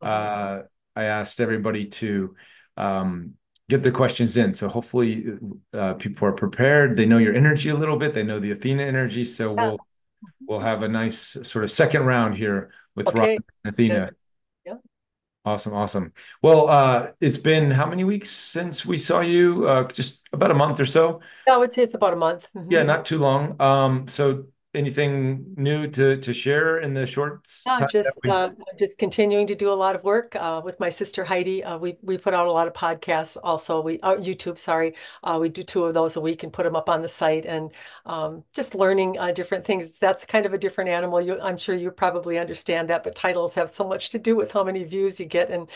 Mhm. I asked everybody to um, get their questions in. So hopefully, people are prepared. They know your energy a little bit. They know the Athena energy. So Yeah. we'll have a nice sort of second round here with Okay. Robin and Good. Athena. Yeah. Awesome, awesome. Well, it's been how many weeks since we saw you? Just about a month or so. Yeah, I would say it's about a month. Yeah, not too long. So anything new to share in the short Yeah, time that we just continuing to do a lot of work with my sister Heidi. We put out a lot of podcasts. Also, we YouTube. Sorry, we do two of those a week and put them up on the site. And just learning different things. That's kind of a different animal. I'm sure you probably understand that, but titles have so much to do with how many views you get. And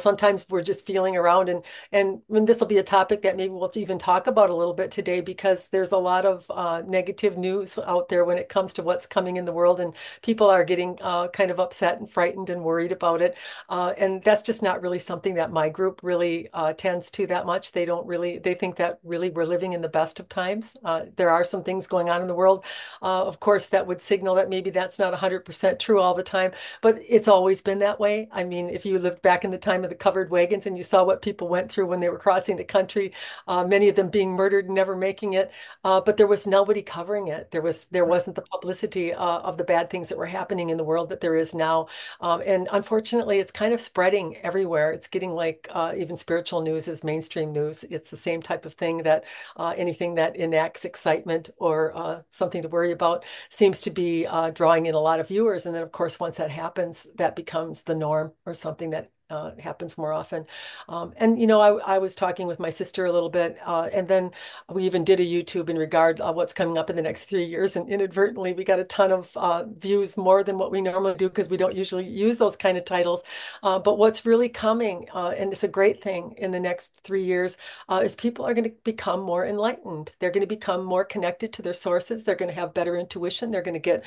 sometimes we're just feeling around. And when this will be a topic that maybe we'll even talk about a little bit today, because there's a lot of negative news out there when it comes to what's coming in the world and people are getting kind of upset and frightened and worried about it. And that's just not really something that my group really tends to that much. They think that really we're living in the best of times. There are some things going on in the world, of course, that would signal that maybe that's not 100% true all the time, but it's always been that way. I mean, if you lived back in the time of the covered wagons and you saw what people went through when they were crossing the country, many of them being murdered and never making it, but there was nobody covering it. There wasn't the publicity of the bad things that were happening in the world that there is now. And unfortunately, it's kind of spreading everywhere. It's getting like even spiritual news is mainstream news. It's the same type of thing that anything that enacts excitement or something to worry about seems to be drawing in a lot of viewers. And then, of course, once that happens, that becomes the norm or something that happens more often. I was talking with my sister a little bit, and then we even did a YouTube in regard what's coming up in the next 3 years, and inadvertently we got a ton of views more than what we normally do because we don't usually use those kind of titles. But what's really coming, and it's a great thing in the next 3 years, is people are going to become more enlightened. They're going to become more connected to their sources. They're going to have better intuition. They're going to get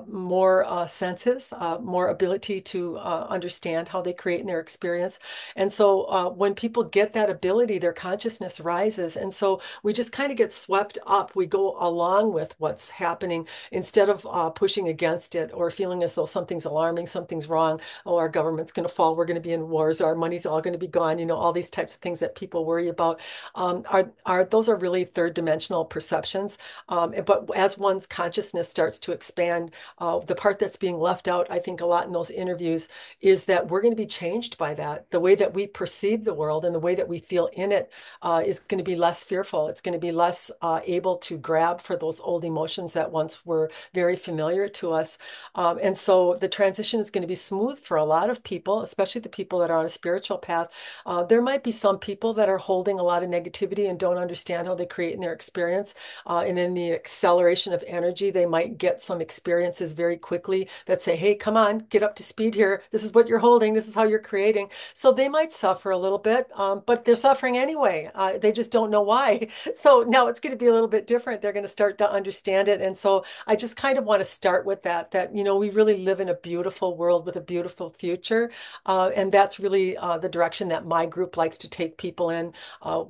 more senses, more ability to understand how they create in their experience. And so when people get that ability, their consciousness rises. And so we just kind of get swept up. We go along with what's happening instead of pushing against it or feeling as though something's alarming, something's wrong. Oh, our government's going to fall. We're going to be in wars. Our money's all going to be gone. All these types of things that people worry about are those are really third dimensional perceptions. But as one's consciousness starts to expand, the part that's being left out, I think, a lot in those interviews is that we're going to be changed by that. The way that we perceive the world and the way that we feel in it is going to be less fearful. It's going to be less able to grab for those old emotions that once were very familiar to us. And so the transition is going to be smooth for a lot of people, especially the people that are on a spiritual path. There might be some people that are holding a lot of negativity and don't understand how they create in their experience. And in the acceleration of energy, they might get some experiences very quickly that say, hey, come on, get up to speed here. This is what you're holding. This is how you're creating. So they might suffer a little bit, but they're suffering anyway. They just don't know why. So now it's going to be a little bit different. They're going to start to understand it. And so I just kind of want to start with that we really live in a beautiful world with a beautiful future. And that's really the direction that my group likes to take people in.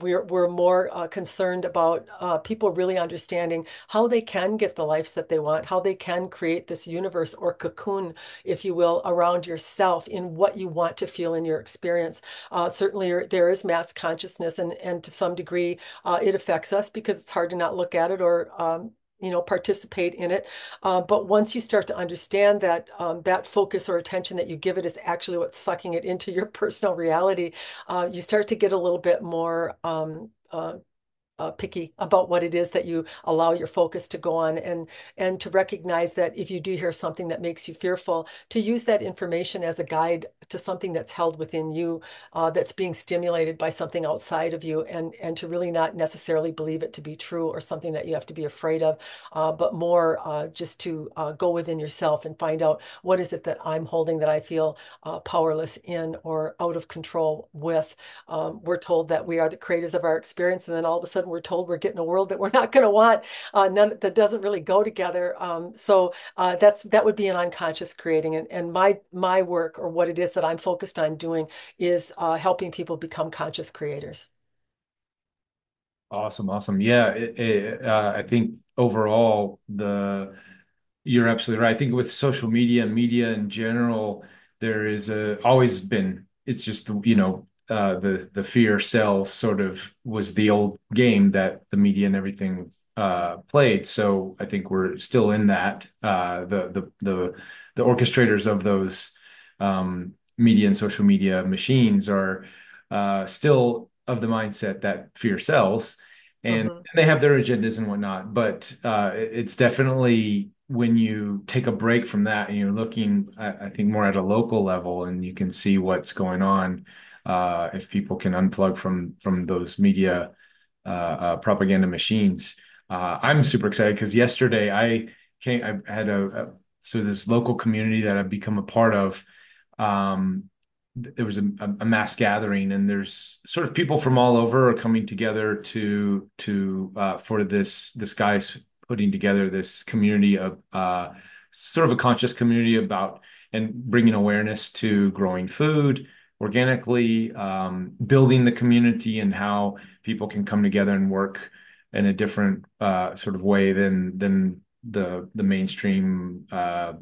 We're more concerned about people really understanding how they can get the lives that they want, how they can create this universe or cocoon, if you will, around yourself in what you want to feel in your experience. Certainly, there is mass consciousness, and to some degree, it affects us because it's hard to not look at it or participate in it. But once you start to understand that that focus or attention that you give it is actually what's sucking it into your personal reality, you start to get a little bit more picky about what it is that you allow your focus to go on, and to recognize that if you do hear something that makes you fearful, to use that information as a guide to something that's held within you, that's being stimulated by something outside of you, and to really not necessarily believe it to be true or something that you have to be afraid of, but more just to go within yourself and find out what is it that I'm holding that I feel powerless in or out of control with. We're told that we are the creators of our experience, and then all of a sudden we're told we're getting a world that we're not going to want. None that doesn't really go together. That would be an unconscious creating, and my work or what it is that I'm focused on doing is helping people become conscious creators. Awesome, awesome. Yeah, I think overall, you're absolutely right. I think with social media and media in general, there is always been. It's just the fear sells sort of was the old game that the media and everything played. So I think we're still in that. The orchestrators of those media and social media machines are still of the mindset that fear sells, and Hmm. they have their agendas and whatnot. But it's definitely when you take a break from that and you're looking, I think, more at a local level, and you can see what's going on. If people can unplug from those media propaganda machines, I'm super excited because yesterday I had so this local community that I've become a part of. Um, there was a mass gathering, and there's sort of people from all over are coming together to for this guy's putting together this community of sort of a conscious community about and bringing awareness to growing food organically, building the community and how people can come together and work in a different sort of way than the mainstream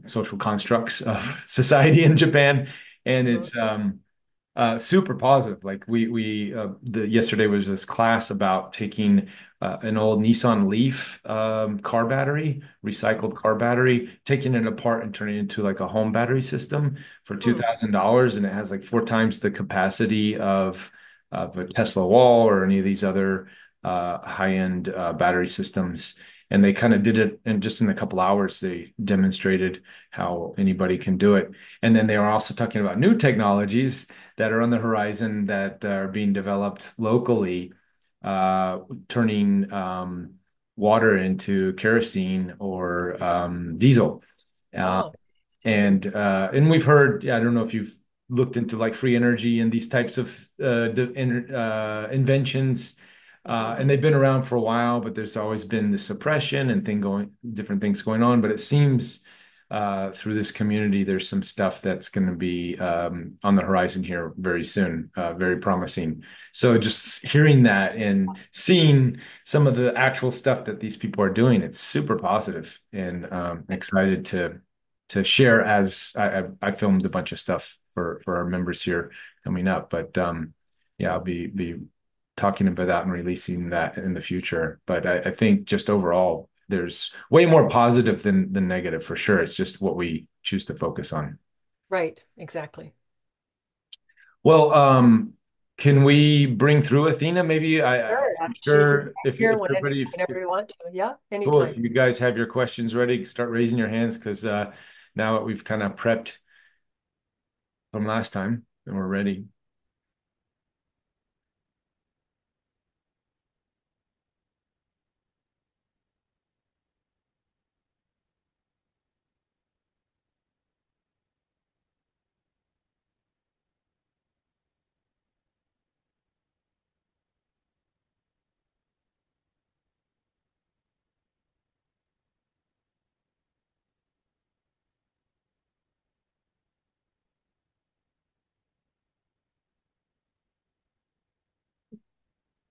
social constructs of society in Japan. And Hmm. it's super positive. Like we the yesterday was this class about taking an old Nissan Leaf car battery, recycled car battery, taking it apart and turning it into like a home battery system for Hmm. $2,000, and it has like four times the capacity of a Tesla wall or any of these other high-end battery systems. And they kind of did it in just in a couple hours. They demonstrated how anybody can do it. And then they are also talking about new technologies that are on the horizon that are being developed locally, turning water into kerosene or diesel. Uh, Oh, and we've heard, I don't know if you've looked into like free energy and these types of inventions. And hmm. they've been around for a while, but there's always been the suppression and different things going on. But it seems through this community, there's some stuff that's going to be on the horizon here very soon, very promising. So just hearing that and seeing some of the actual stuff that these people are doing, it's super positive, and excited to share as I filmed a bunch of stuff for our members here coming up. But yeah, I'll be talking about that and releasing that in the future. But I think just overall, there's way more positive than negative for sure. It's just what we choose to focus on. Right, exactly. Well, can we bring through Athena? Maybe Sure. I'm She's sure if here everybody, whenever you want to. Yeah, cool, if anytime. you guys have your questions ready, start raising your hands because now that we've kind of prepped from last time and we're ready.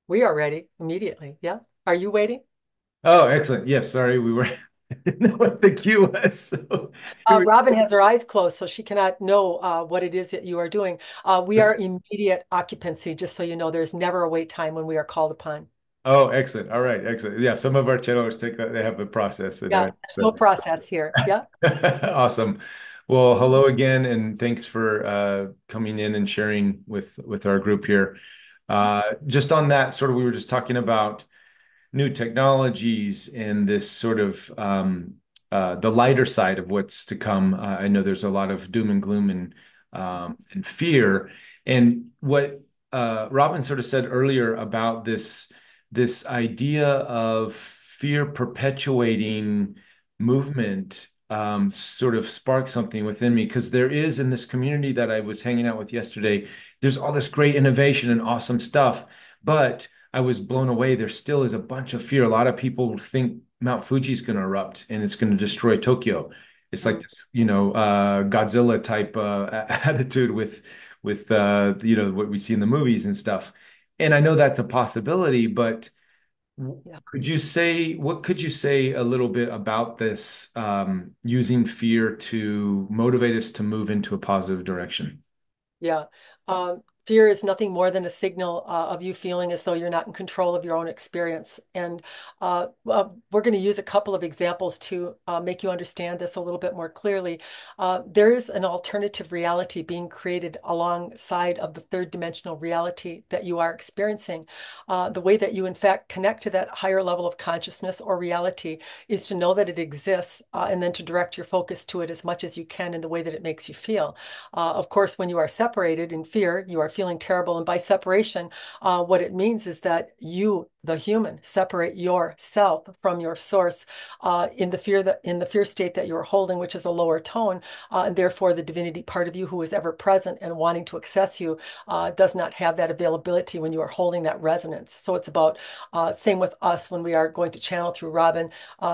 We are ready immediately. Yeah. Are you waiting? Oh, excellent. Yes, sorry, we were I didn't know what the cue was. So here we Robin has her eyes closed, so she cannot know what it is that you are doing. We go. are immediate occupancy, just so you know, there's never a wait time when we are called upon. Oh, excellent. All right, excellent. Yeah, some of our channels they have a process in Yeah, it. there's no So process here. Yeah. awesome. Well, hello again, and thanks for coming in and sharing with our group here. Just on that, sort of, we were just talking about new technologies and this sort of the lighter side of what's to come. I know there's a lot of doom and gloom and fear. And what Robin sort of said earlier about this idea of fear perpetuating movement sort of sparked something within me because there is in this community that I was hanging out with yesterday, there's all this great innovation and awesome stuff, but I was blown away. There still is a bunch of fear. A lot of people think Mount Fuji is going to erupt and it's going to destroy Tokyo. It's like Mm. this, Godzilla type attitude with what we see in the movies and stuff. And I know that's a possibility, but Yeah. What could you say a little bit about this, using fear to motivate us to move into a positive direction? Yeah. Fear is nothing more than a signal of you feeling as though you're not in control of your own experience. And we're going to use a couple of examples to make you understand this a little bit more clearly. There is an alternative reality being created alongside of the third dimensional reality that you are experiencing. The way that you, in fact, connect to that higher level of consciousness or reality is to know that it exists and then to direct your focus to it as much as you can in the way that it makes you feel. Of course, when you are separated in fear, you are feeling terrible. And by separation, what it means is that you, the human, separate yourself from your source in the fear state that you're holding, which is a lower tone. And therefore, the divinity part of you who is ever present and wanting to access you does not have that availability when you are holding that resonance. So it's about same with us when we are going to channel through Robin.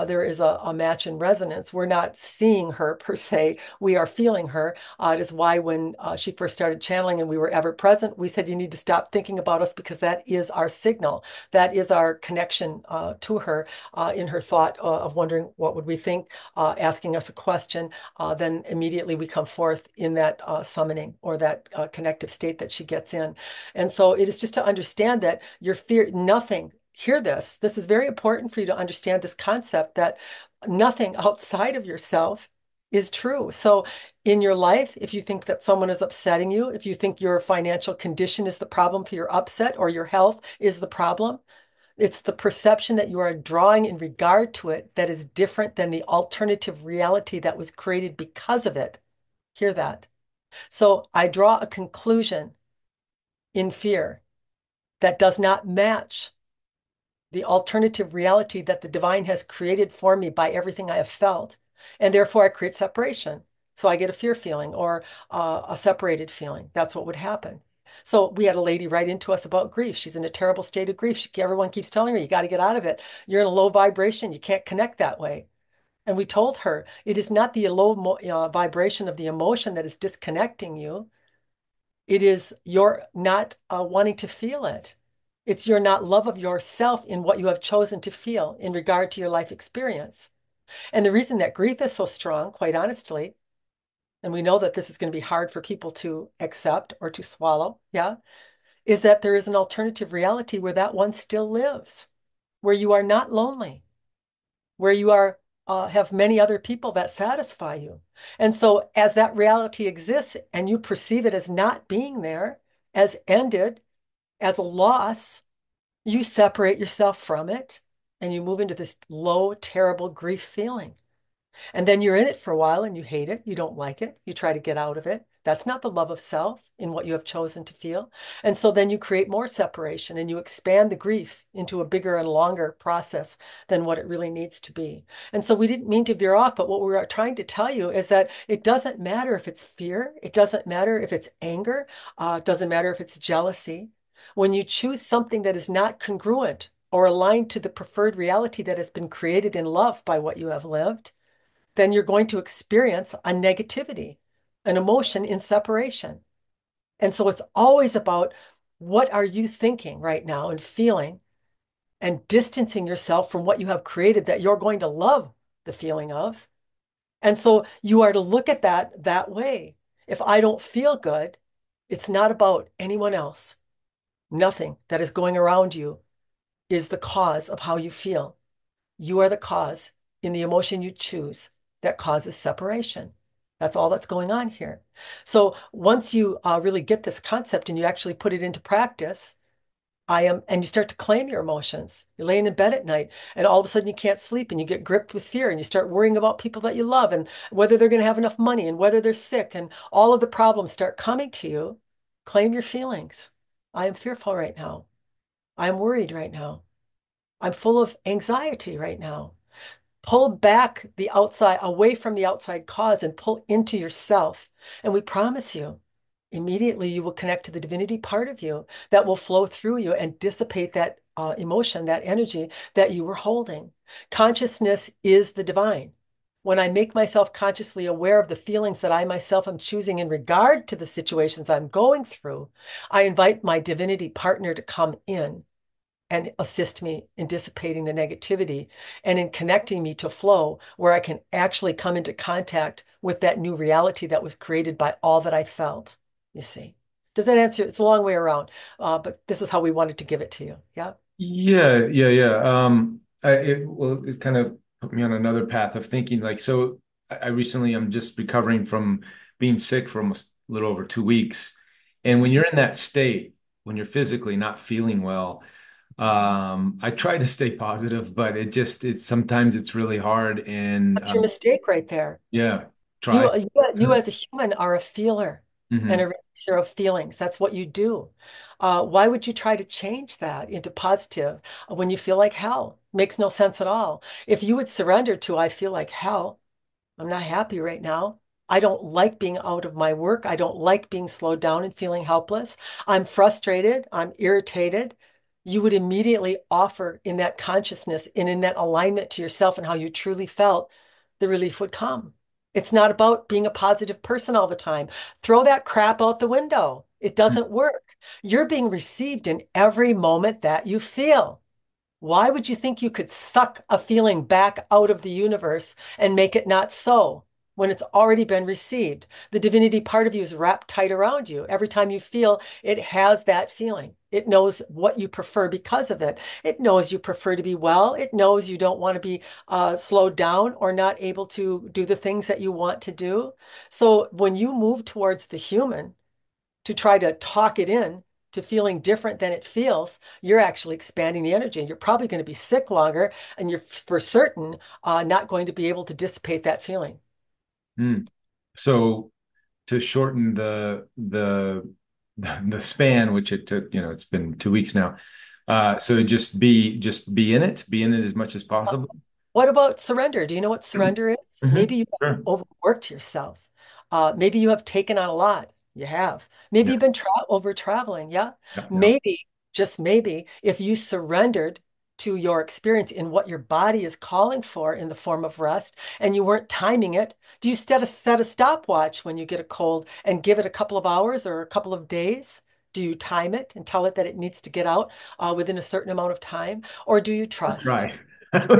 There is a match in resonance. We're not seeing her per se. We are feeling her. It is why when she first started channeling and we were ever present, we said, you need to stop thinking about us because that is our signal. That is our connection to her in her thought of wondering what would we think, asking us a question. Then immediately we come forth in that summoning or that connective state that she gets in. And so it is just to understand that your fear, nothing, hear this. This is very important for you to understand this concept that nothing outside of yourself is true. So in your life, if you think that someone is upsetting you, if you think your financial condition is the problem for your upset or your health is the problem, it's the perception that you are drawing in regard to it that is different than the alternative reality that was created because of it. Hear that. So I draw a conclusion in fear that does not match the alternative reality that the divine has created for me by everything I have felt. And therefore, I create separation. So I get a fear feeling or a separated feeling. That's what would happen. So we had a lady write into us about grief. She's in a terrible state of grief. Everyone keeps telling her, you got to get out of it. You're in a low vibration. You can't connect that way. And we told her it is not the low vibration of the emotion that is disconnecting you. It is your not wanting to feel it. It's your not love of yourself in what you have chosen to feel in regard to your life experience. And the reason that grief is so strong, quite honestly, and we know that this is going to be hard for people to accept or to swallow, yeah, is that there is an alternative reality where that one still lives, where you are not lonely, where you are have many other people that satisfy you. And so as that reality exists and you perceive it as not being there, as ended, as a loss, you separate yourself from it and you move into this low, terrible grief feeling. And then you're in it for a while and you hate it. You don't like it. You try to get out of it. That's not the love of self in what you have chosen to feel. And so then you create more separation and you expand the grief into a bigger and longer process than what it really needs to be. And so we didn't mean to veer off, but what we were trying to tell you is that it doesn't matter if it's fear, it doesn't matter if it's anger, it doesn't matter if it's jealousy. When you choose something that is not congruent or aligned to the preferred reality that has been created in love by what you have lived, then you're going to experience a negativity, an emotion in separation. And so it's always about what are you thinking right now and feeling and distancing yourself from what you have created that you're going to love the feeling of. And so you are to look at that way. If I don't feel good, it's not about anyone else. Nothing that is going around you is the cause of how you feel. You are the cause in the emotion you choose that causes separation. That's all that's going on here. So once you really get this concept and you actually put it into practice, and you start to claim your emotions. You're laying in bed at night, and all of a sudden you can't sleep, and you get gripped with fear, and you start worrying about people that you love, and whether they're going to have enough money, and whether they're sick, and all of the problems start coming to you. Claim your feelings. I am fearful right now. I'm worried right now. I'm full of anxiety right now. Pull back the outside, away from the outside cause and pull into yourself. And we promise you, immediately you will connect to the divinity part of you that will flow through you and dissipate that emotion, that energy that you were holding. Consciousness is the divine. When I make myself consciously aware of the feelings that I myself am choosing in regard to the situations I'm going through, I invite my divinity partner to come in and assist me in dissipating the negativity and in connecting me to flow where I can actually come into contact with that new reality that was created by all that I felt, you see. Does that answer? It's a long way around, but this is how we wanted to give it to you. Yeah. Yeah, yeah, yeah. Well, it kind of put me on another path of thinking. Like, so I recently I'm just recovering from being sick for almost a little over 2 weeks, and when Mhm. you're in that state, when you're physically not feeling well, I try to stay positive, but it's sometimes it's really hard, and That's your mistake right there. yeah, You, try. you, you as a human are a feeler and a Hmm. releaser of feelings. That's what you do. Why would you try to change that into positive when you feel like hell? Makes no sense at all. If you would surrender to, I feel like hell, I'm not happy right now. I don't like being out of my work. I don't like being slowed down and feeling helpless. I'm frustrated. I'm irritated. You would immediately offer in that consciousness and in that alignment to yourself and how you truly felt, the relief would come. It's not about being a positive person all the time. Throw that crap out the window. It doesn't work. You're being received in every moment that you feel. Why would you think you could suck a feeling back out of the universe and make it not so when it's already been received? The divinity part of you is wrapped tight around you. Every time you feel, it has that feeling. It knows what you prefer because of it. It knows you prefer to be well. It knows you don't want to be slowed down or not able to do the things that you want to do. So when you move towards the human, to try to talk it in to feeling different than it feels, you're actually expanding the energy. And you're probably going to be sick longer, and you're for certain not going to be able to dissipate that feeling. Hmm. So to shorten the span, which it took, it's been 2 weeks now. So just be in it, be in it as much as possible. What about surrender? Do you know what surrender is? Hmm. Maybe you have Sure. overworked yourself. Maybe you have taken on a lot. You have. Maybe Yeah. you've been over traveling. Yeah. Yeah. Yeah. Maybe, just maybe, if you surrendered to your experience in what your body is calling for in the form of rest and you weren't timing it, do you set a stopwatch when you get a cold and give it a couple of hours or a couple of days? Do you time it and tell it that it needs to get out within a certain amount of time? Or do you I'll trust? try.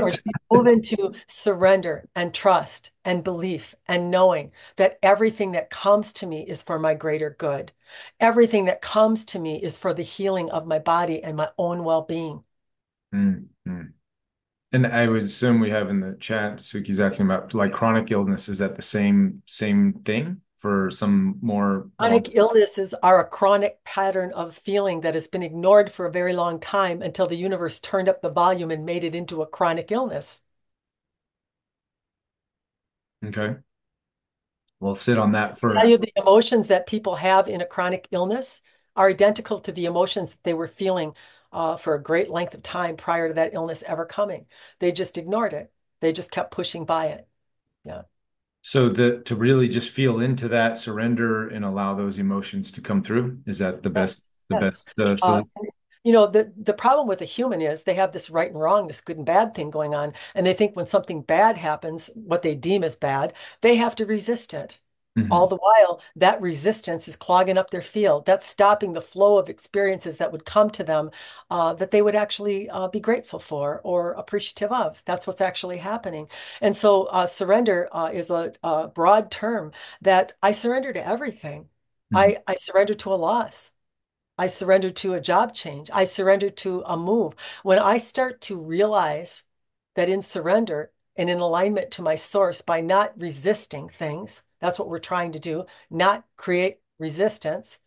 Or do you move into surrender and trust and belief and knowing that everything that comes to me is for my greater good? Everything that comes to me is for the healing of my body and my own well-being. Mm, mm. And I would assume we have in the chat, Suki's asking about like chronic illness. Is that the same thing for some more long? Chronic illnesses are a chronic pattern of feeling that has been ignored for a very long time until the universe turned up the volume and made it into a chronic illness. Okay. We'll sit on that Tell for. you the emotions that people have in a chronic illness are identical to the emotions that they were feeling for a great length of time prior to that illness ever coming. They just ignored it. They just kept pushing by it. Yeah. So to really just feel into that, surrender and allow those emotions to come through. Is that the Yes. best the best Yes. Uh, solution? the problem with a human is they have this right and wrong, this good and bad thing going on. And they think when something bad happens, what they deem as bad, they have to resist it. All Hmm. the while, that resistance is clogging up their field. That's stopping the flow of experiences that would come to them that they would actually be grateful for or appreciative of. That's what's actually happening. And so, surrender is a broad term that I surrender to everything. Hmm. I surrender to a loss. I surrender to a job change. I surrender to a move. When I start to realize that in surrender and in alignment to my source by not resisting things, that's what we're trying to do, not create resistance,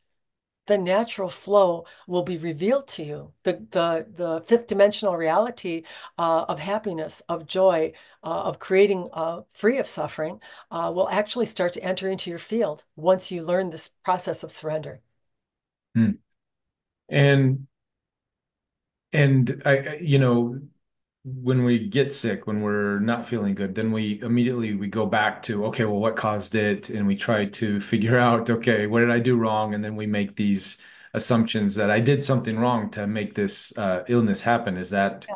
the natural flow will be revealed to you. The fifth dimensional reality of happiness, of joy, of creating free of suffering will actually start to enter into your field once you learn this process of surrender. Hmm. And and when we get sick, when we're not feeling good, then we go back to, okay, well, what caused it? And we try to figure out, okay, what did I do wrong? And then we make these assumptions that I did something wrong to make this illness happen. Is that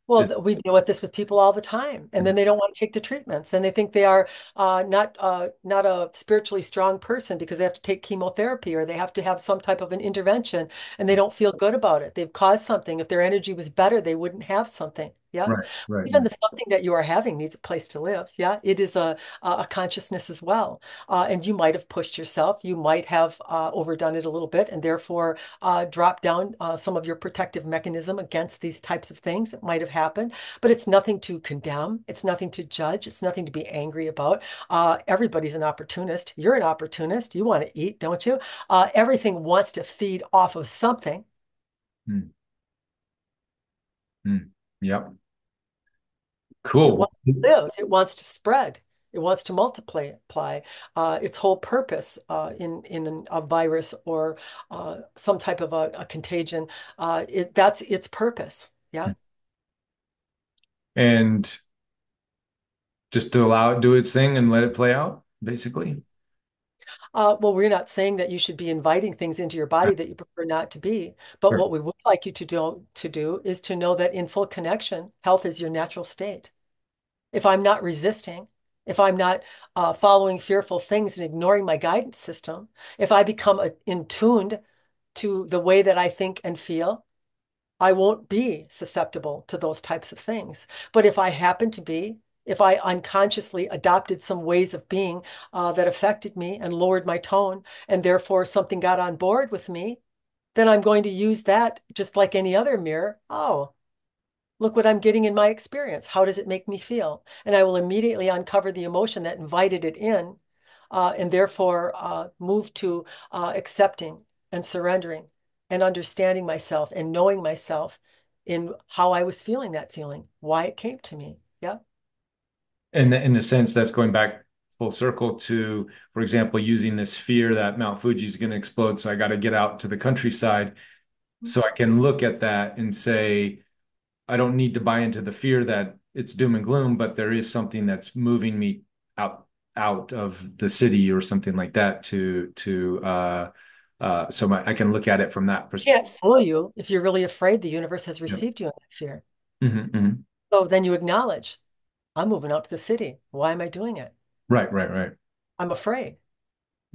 Well, This, we deal with this with people all the time, and then they don't want to take the treatments, and they think they are not a spiritually strong person because they have to take chemotherapy or they have to have some type of an intervention, and they don't feel good about it. They've caused something. If their energy was better, they wouldn't have something. Yeah. right, right, Even right. the something that you are having needs a place to live. Yeah. It is a consciousness as well. And you might have pushed yourself. You might have overdone it a little bit and therefore dropped down some of your protective mechanism against these types of things. It might have happened, but it's nothing to condemn. It's nothing to judge. It's nothing to be angry about. Everybody's an opportunist. You're an opportunist. You want to eat, don't you? Everything wants to feed off of something. Mm, mm. Yep. It Cool. wants to live. It wants to spread. It wants to multiply. Its whole purpose in a virus or some type of a contagion, that's its purpose. Yeah. And just to allow it do its thing and let it play out, basically. Well, we're not saying that you should be inviting things into your body that you prefer not to be, but Right. what we would like you to do is to know that in full connection, health is your natural state. If I'm not resisting, if I'm not following fearful things and ignoring my guidance system, if I become in tuned to the way that I think and feel, I won't be susceptible to those types of things. But if I happen to be, if I unconsciously adopted some ways of being that affected me and lowered my tone, and therefore something got on board with me, then I'm going to use that just like any other mirror. Oh, look what I'm getting in my experience. How does it make me feel? And I will immediately uncover the emotion that invited it in, and therefore move to accepting and surrendering and understanding myself and knowing myself in how I was feeling that feeling, why it came to me. Yeah. And in a sense, that's going back full circle to, for example, using this fear that Mount Fuji is going to explode. So I got to get out to the countryside. So I can look at that and say, I don't need to buy into the fear that it's doom and gloom, but there is something that's moving me out of the city or something like that I can look at it from that perspective. Can't fool you if you're really afraid the universe has Yep. received you in that fear. Hmm. So then you acknowledge, I'm moving out to the city. Why am I doing it? Right, right, right. I'm afraid.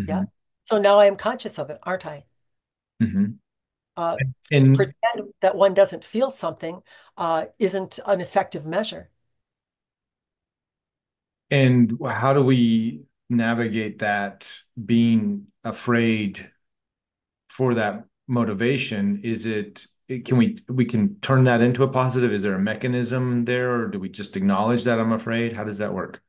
Yeah. Hmm. So now I am conscious of it, aren't I? Hmm. Uh, to And pretend that one doesn't feel something isn't an effective measure. and how do we navigate that being afraid for that motivation? Is it, can we can turn that into a positive? Is there a mechanism there, or do we just acknowledge that I'm afraid? How does that work?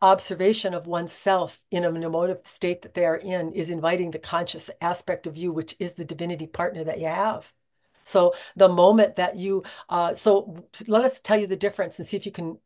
Observation of oneself in an emotive state that they are in is inviting the conscious aspect of you, which is the divinity partner that you have. So the moment that so let us tell you the difference and see if you can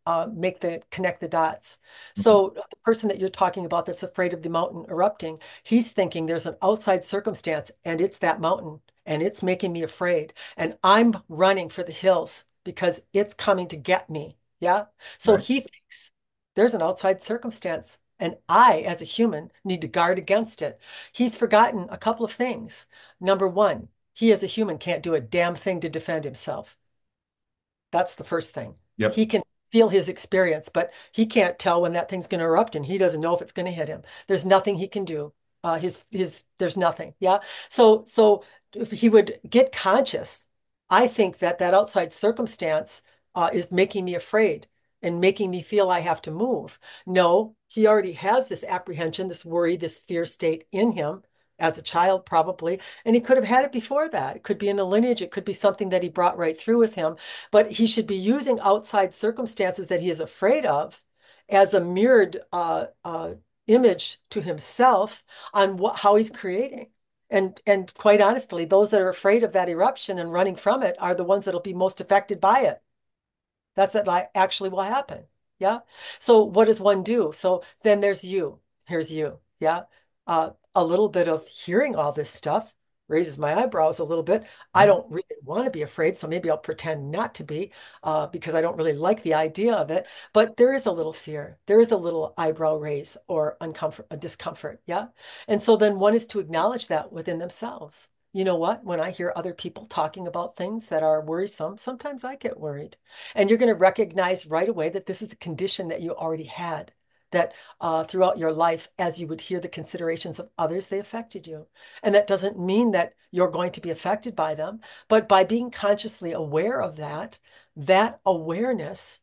connect the dots. Okay. So the person that you're talking about that's afraid of the mountain erupting, he's thinking there's an outside circumstance and it's that mountain and it's making me afraid. And I'm running for the hills because it's coming to get me. Yeah. So Right. he thinks there's an outside circumstance. And I, as a human, need to guard against it. He's forgotten a couple of things. Number one, he as a human can't do a damn thing to defend himself. That's the first thing. Yep. He can feel his experience, but he can't tell when that thing's going to erupt and he doesn't know if it's going to hit him. There's nothing he can do. There's nothing. Yeah. So if he would get conscious, I think that that outside circumstance is making me afraid and making me feel I have to move. No, he already has this apprehension, this worry, this fear state in him as a child, probably. And he could have had it before that. It could be in the lineage. It could be something that he brought right through with him. But he should be using outside circumstances that he is afraid of as a mirrored image to himself on how he's creating. And quite honestly, those that are afraid of that eruption and running from it are the ones that'll be most affected by it. That's what actually will happen. Yeah. So what does one do? So then there's you. Here's you. Yeah. A little bit of hearing all this stuff raises my eyebrows a little bit. I Yep. don't really want to be afraid, so maybe I'll pretend not to be because I don't really like the idea of it. But there is a little fear. There is a little eyebrow raise or uncomfort, a discomfort. Yeah. And so then one is to acknowledge that within themselves. you know what? When I hear other people talking about things that are worrisome, sometimes I get worried. And you're going to recognize right away that this is a condition that you already had, that throughout your life, as you would hear the considerations of others, they affected you. And that doesn't mean that you're going to be affected by them, but by being consciously aware of that, that awareness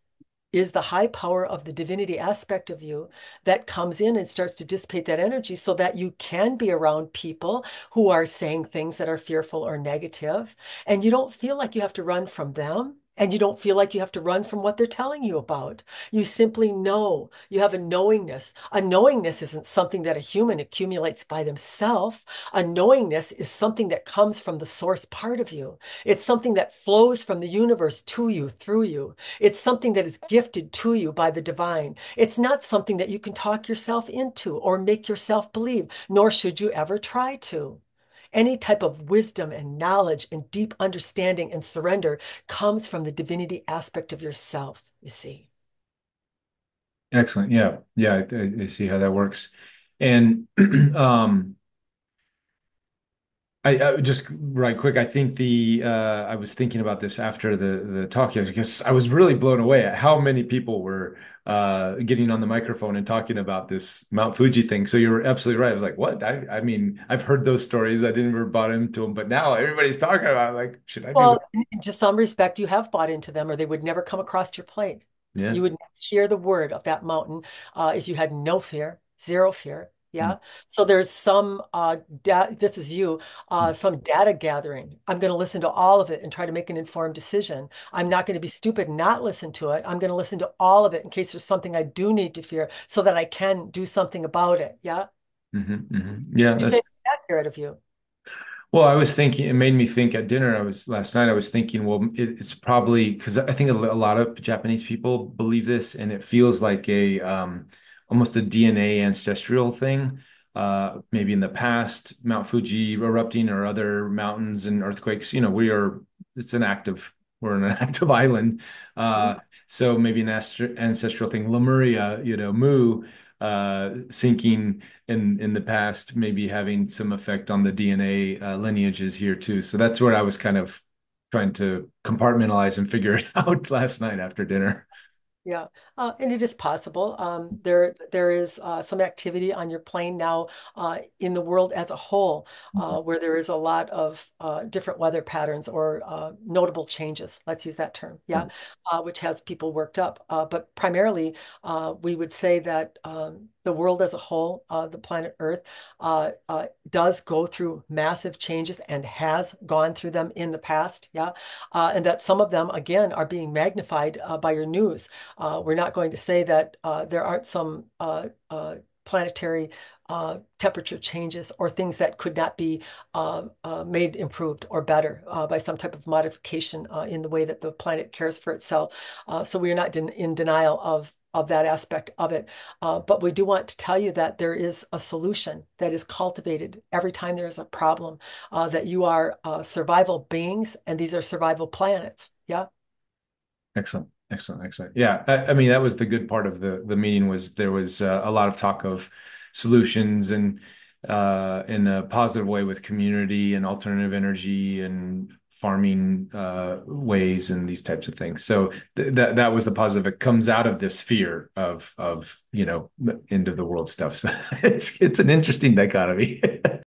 is the high power of the divinity aspect of you that comes in and starts to dissipate that energy so that you can be around people who are saying things that are fearful or negative, and you don't feel like you have to run from them. And you don't feel like you have to run from what they're telling you about. You simply know. You have a knowingness. A knowingness isn't something that a human accumulates by themselves. A knowingness is something that comes from the source part of you. It's something that flows from the universe to you, through you. It's something that is gifted to you by the divine. It's not something that you can talk yourself into or make yourself believe, nor should you ever try to. Any type of wisdom and knowledge and deep understanding and surrender comes from the divinity aspect of yourself, you see. Excellent. Yeah. Yeah. I see how that works. And um, I just right quick. I think I was thinking about this after the talk yesterday because I was really blown away at how many people were getting on the microphone and talking about this Mount Fuji thing. So you're absolutely right. I was like, what? I mean, I've heard those stories. I didn't ever bought into them, but now everybody's talking about it. Like, should I be Well, the? to some respect, you have bought into them, or they would never come across your plate. Yeah. You would hear the word of that mountain if you had no fear, zero fear. Mm, Yeah. So there's some, this is you, some data gathering. I'm going to listen to all of it and try to make an informed decision. I'm not going to be stupid and not listen to it. I'm going to listen to all of it in case there's something I do need to fear so that I can do something about it. Yeah. Yeah, You say that's it's accurate of you. well, I was thinking, it made me think at dinner. I was last night, I was thinking, well, it's probably because I think a lot of Japanese people believe this, and it feels like a almost a DNA ancestral thing. Maybe in the past, Mount Fuji erupting or other mountains and earthquakes, it's an active, we're an active island. Mhm. Uh, so maybe an ancestral thing. Lemuria, Mu, sinking in the past, maybe having some effect on the DNA lineages here too. So that's where I was kind of trying to compartmentalize and figure it out last night after dinner. Yeah, and it is possible. There is some activity on your plane now in the world as a whole, where there is a lot of different weather patterns or notable changes. Let's use that term. Yeah, which has people worked up. But primarily, we would say that the world as a whole, the planet Earth, does go through massive changes and has gone through them in the past. Yeah, and that some of them again are being magnified by your news. We're not going to say that there aren't some planetary temperature changes or things that could not be made improved or better by some type of modification in the way that the planet cares for itself. So we are not in denial of that aspect of it. But we do want to tell you that there is a solution that is cultivated every time there is a problem, that you are survival beings and these are survival planets. Yeah. Excellent, excellent, excellent. Yeah, I mean that was the good part of the meeting was there was a lot of talk of solutions and in a positive way with community and alternative energy and farming ways and these types of things. So that was the positive. It comes out of this fear of end of the world stuff. So it's an interesting dichotomy.